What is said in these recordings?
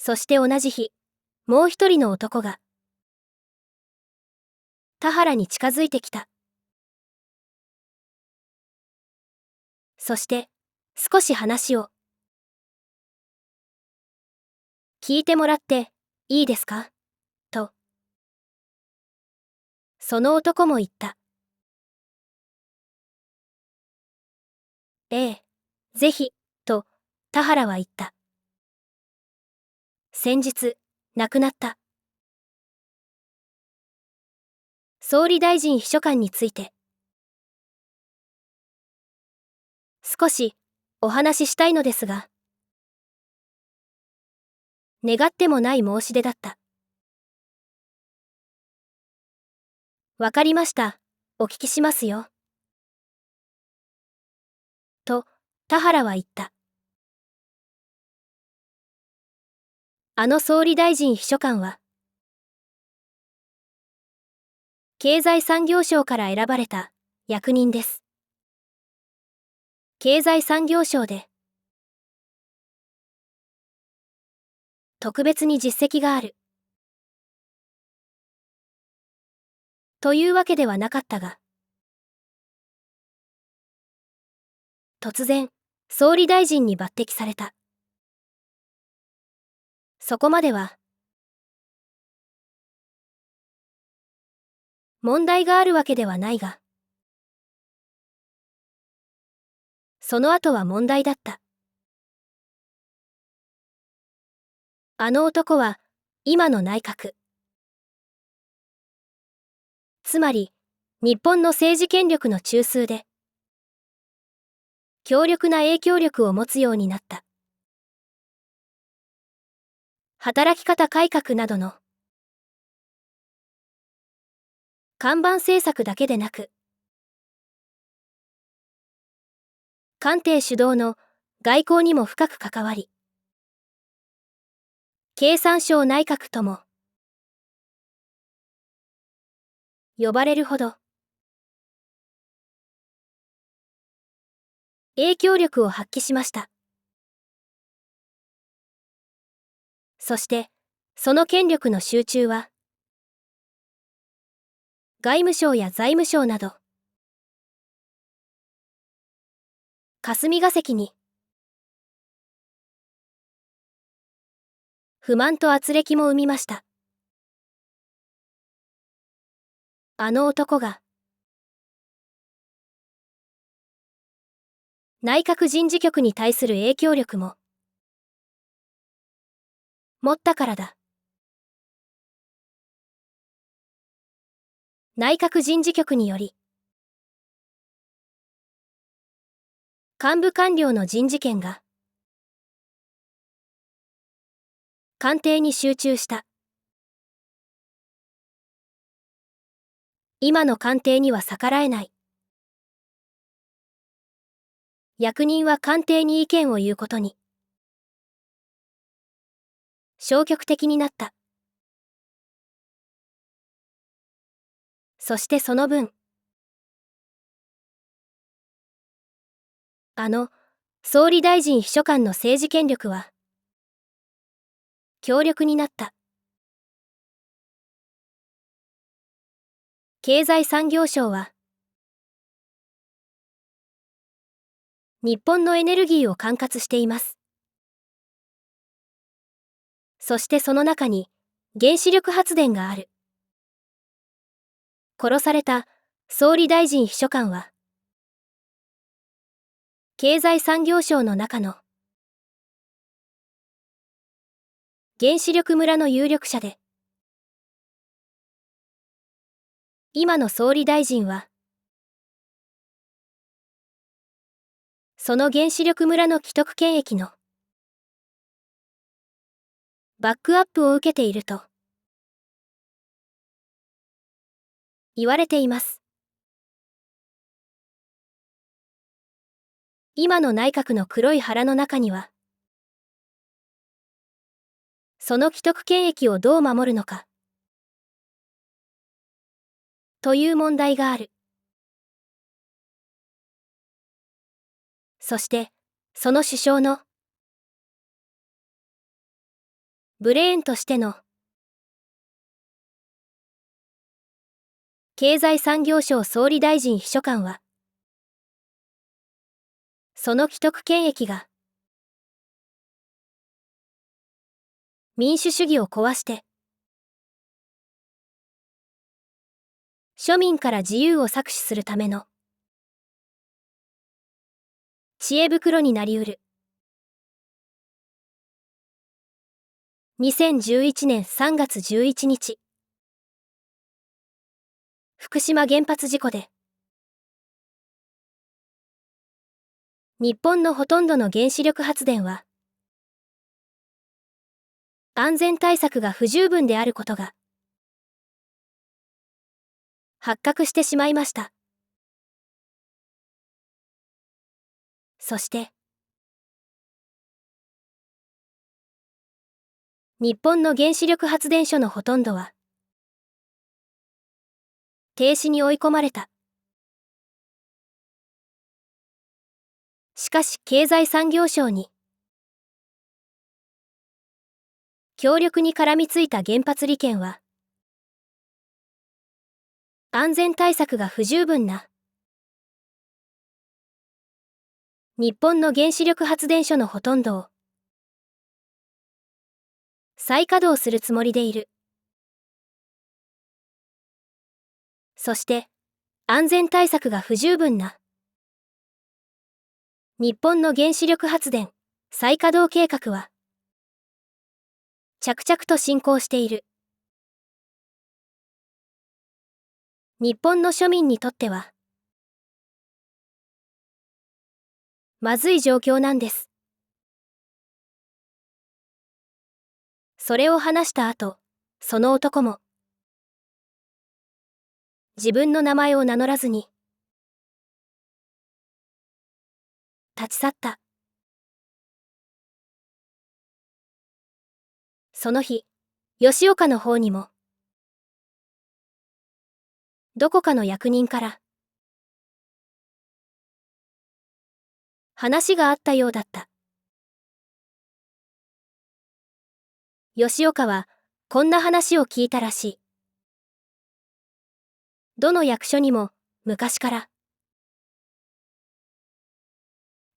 そして同じ日、もう一人の男が田原に近づいてきた。そして少し話を聞いてもらっていいですかと。その男も言った。ええ、ぜひ、と田原は言った。先日亡くなった総理大臣秘書官について少しお話ししたいのですが。願ってもない申し出だった。わかりました。お聞きしますよ。と田原は言った。あの総理大臣秘書官は経済産業省から選ばれた役人です。経済産業省で特別に実績があるというわけではなかったが、突然総理大臣に抜擢された。そこまでは問題があるわけではないが、その後は問題だった。あの男は今の内閣、つまり日本の政治権力の中枢で強力な影響力を持つようになった。働き方改革などの看板政策だけでなく、官邸主導の外交にも深く関わり、経産省内閣とも呼ばれるほど影響力を発揮しました。そしてその権力の集中は外務省や財務省など霞が関に不満と圧力も生みました。あの男が内閣人事局に対する影響力も持ったからだ。内閣人事局により幹部官僚の人事権が官邸に集中した。今の官邸には逆らえない。役人は官邸に意見を言うことに消極的になった。そしてその分、あの総理大臣秘書官の政治権力は強力になった。経済産業省は日本のエネルギーを管轄しています。そしてその中に原子力発電がある。殺された総理大臣秘書官は経済産業省の中の原子力村の有力者で、今の総理大臣はその原子力村の既得権益のバックアップを受けていると言われています。今の内閣の黒い腹の中にはその既得権益をどう守るのかという問題がある。そしてその首相のブレーンとしての経済産業省総理大臣秘書官は、その既得権益が民主主義を壊して庶民から自由を搾取するための知恵袋になりうる。2011年3月11日、福島原発事故で日本のほとんどの原子力発電は安全対策が不十分であることが発覚してしまいました。そして日本の原子力発電所のほとんどは停止に追い込まれた。しかし経済産業省に強力に絡みついた原発利権は安全対策が不十分な日本の原子力発電所のほとんどを再稼働するつもりでいる。そして安全対策が不十分な日本の原子力発電再稼働計画は着々と進行している。日本の庶民にとってはまずい状況なんです。それを話した後、その男も自分の名前を名乗らずに立ち去った。その日、吉岡の方にもどこかの役人から話があったようだった。吉岡はこんな話を聞いたらしい。どの役所にも昔から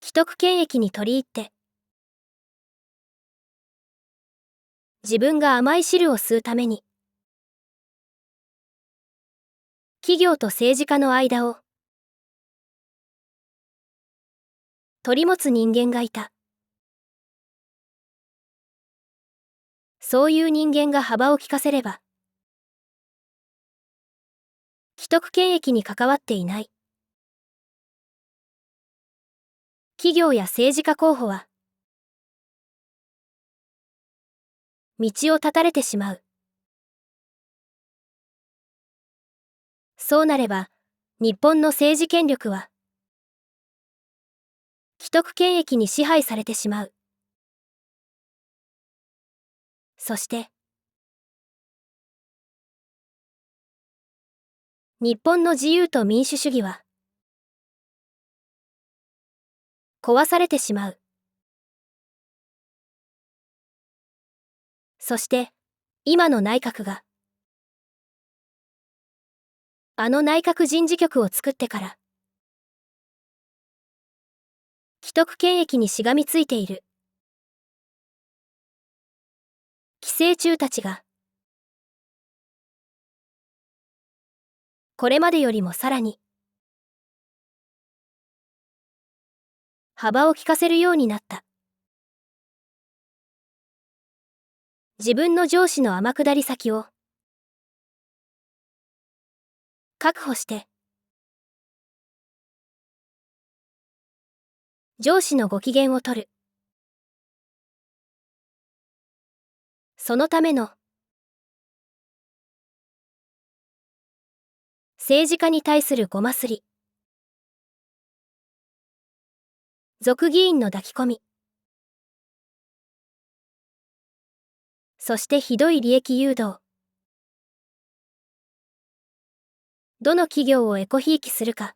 既得権益に取り入って自分が甘い汁を吸うために企業と政治家の間を取り持つ人間がいた。そういう人間が幅を利かせれば既得権益に関わっていない企業や政治家候補は道を断たれてしまう。そうなれば日本の政治権力は既得権益に支配されてしまう。そして日本の自由と民主主義は壊されてしまう。そして今の内閣があの内閣人事局を作ってから既得権益にしがみついている寄生虫たちがこれまでよりもさらに幅を利かせるようになった。自分の上司の天下り先を確保して上司のご機嫌を取る。そのための政治家に対するごますり、族議員の抱き込み、そしてひどい利益誘導。どの企業をエコひいきするか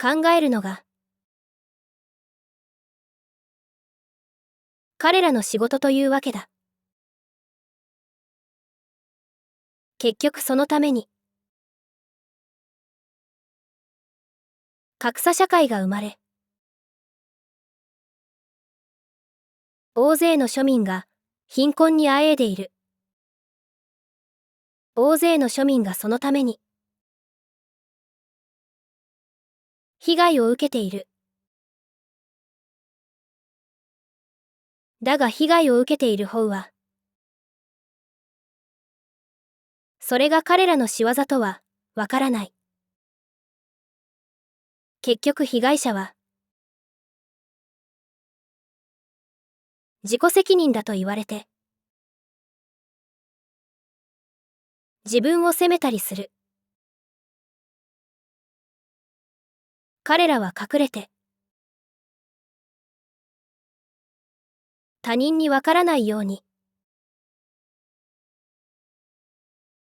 考えるのが彼らの仕事というわけだ。結局そのために、格差社会が生まれ、大勢の庶民が貧困にあえいでいる。大勢の庶民がそのために、被害を受けている。だが被害を受けている方は、それが彼らの仕業とはわからない。結局被害者は、自己責任だと言われて、自分を責めたりする。彼らは隠れて、他人にわからないように、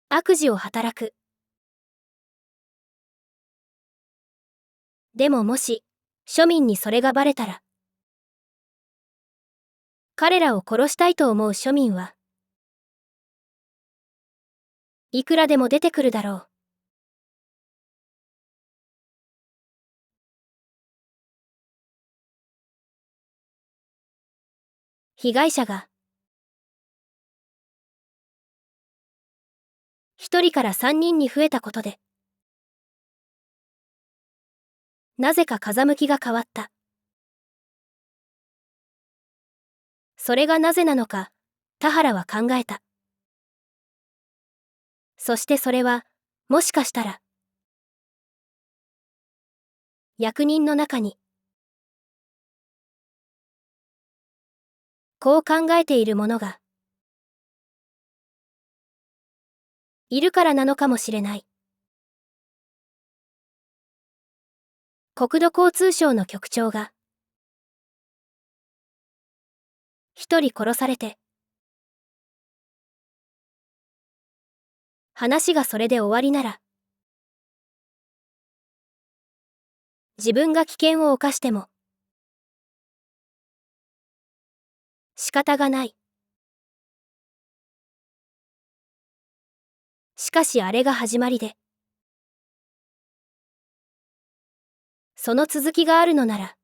悪事を働く。でももし、庶民にそれがバレたら、彼らを殺したいと思う庶民は、いくらでも出てくるだろう。被害者が、1人から3人に増えたことで、なぜか風向きが変わった。それがなぜなのか、田原は考えた。そしてそれは、もしかしたら、役人の中に、こう考えている者が、いるからなのかもしれない。国土交通省の局長が、1人殺されて、話がそれで終わりなら、自分が危険を冒しても、仕方がない。しかしあれが始まりで、その続きがあるのなら、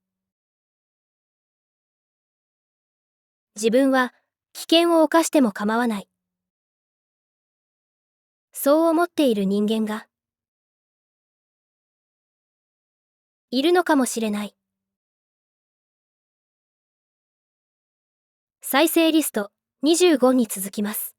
自分は危険を冒しても構わない。そう思っている人間が、いるのかもしれない。再生リスト25に続きます。